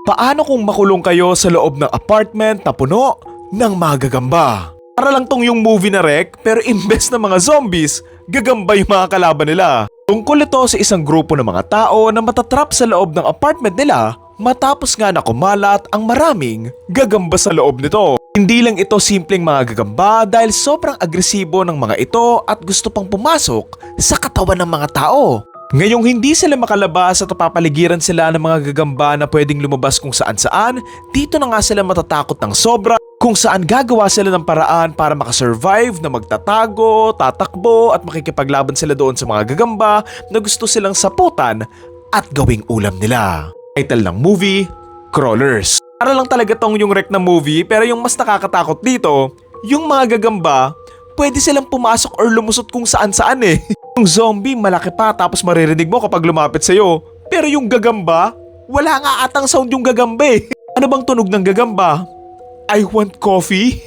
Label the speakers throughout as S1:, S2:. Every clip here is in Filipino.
S1: Paano kung makulong kayo sa loob ng apartment na puno ng mga gagamba? Para lang tong yung movie na Rec, pero imbes na mga zombies, gagamba yung mga kalaban nila. Tungkol ito sa isang grupo ng mga tao na matatrap sa loob ng apartment nila matapos nga na kumalat ang maraming gagamba sa loob nito. Hindi lang ito simpleng mga gagamba dahil sobrang agresibo ng mga ito at gusto pang pumasok sa katawan ng mga tao. Ngayong hindi sila makalabas at papaligiran sila ng mga gagamba na pwedeng lumabas kung saan-saan, dito na nga sila matatakot ng sobra kung saan gagawa sila ng paraan para makasurvive na magtatago, tatakbo at makikipaglaban sila doon sa mga gagamba na gusto silang saputan at gawing ulam nila. Title ng movie, Crawlers. Para lang talaga tong yung Rec na movie pero yung mas nakakatakot dito, yung mga gagamba, pwede silang pumasok or lumusot kung saan-saan eh. Yung zombie malaki pa tapos maririnig mo kapag lumapit sa'yo. Pero yung gagamba, wala nga atang sound yung gagamba eh. Ano bang tunog ng gagamba? I want coffee?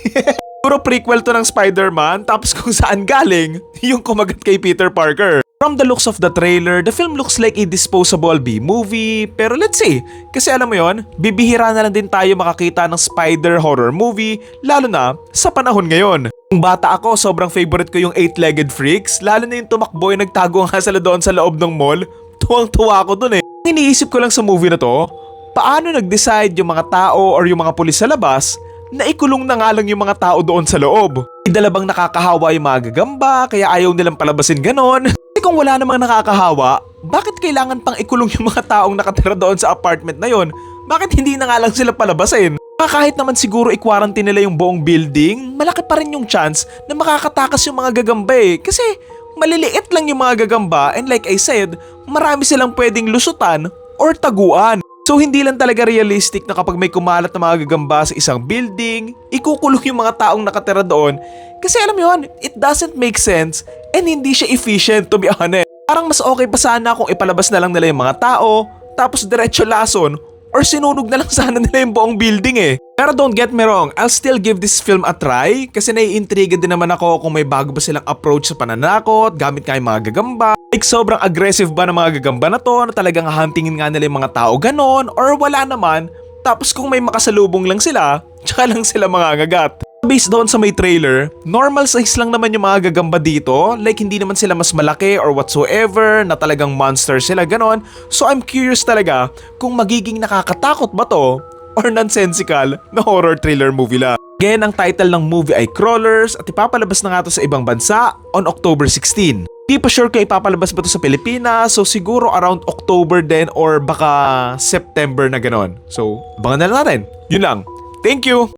S1: Puro prequel to ng Spider-Man tapos kung saan galing, yung kumagat kay Peter Parker. From the looks of the trailer, the film looks like a disposable B-movie. Pero let's see, kasi alam mo yon, bibihira na lang din tayo makakita ng spider horror movie, lalo na sa panahon ngayon. Kung bata ako, sobrang favorite ko yung 8-legged freaks, lalo na yung tumakbo yung nagtago nga sila doon sa loob ng mall. Tuwang-tuwa ako dun eh. Iniisip ko lang sa movie na to, paano nag-decide yung mga tao or yung mga pulis sa labas na ikulong na nga lang yung mga tao doon sa loob? Idalabang nakakahawa yung mga gagamba, kaya ayaw nilang palabasin ganon. Kasi kung wala namang nakakahawa, bakit kailangan pang ikulong yung mga taong nakatira doon sa apartment na yon? Bakit hindi na nga lang sila palabasin? Kahit naman siguro i-quarantine nila yung buong building, malaki pa rin yung chance na makakatakas yung mga gagamba eh. Kasi maliliit lang yung mga gagamba and like I said, marami silang pwedeng lusutan or taguan. So hindi lang talaga realistic na kapag may kumalat na mga gagamba sa isang building, ikukulong yung mga taong nakatira doon. Kasi alam mo yun, it doesn't make sense and hindi siya efficient to be honest. Parang mas okay pa sana kung ipalabas na lang nila yung mga tao, tapos diretso lason, or sinunog na lang sana nila yung buong building eh. Pero don't get me wrong, I'll still give this film a try kasi naiintriga din naman ako kung may bago ba silang approach sa pananakot gamit nga yung mga gagamba. Like sobrang aggressive ba ng mga gagamba na to na talagang hahantingin nga nila yung mga tao ganon or wala naman. Tapos kung may makasalubong lang sila, tsaka lang sila mangangagat. Based doon sa may trailer, normal size lang naman yung mga gagamba dito. Like hindi naman sila mas malaki or whatsoever na talagang monster sila ganon. So I'm curious talaga kung magiging nakakatakot ba to or nonsensical na horror thriller movie lang. Again, ang title ng movie ay Crawlers at ipapalabas na nga to sa ibang bansa on October 16. Di pa sure kung ipapalabas ba to sa Pilipinas, so siguro around October din or baka September na ganon. So, abangan na lang natin. Yun lang. Thank you!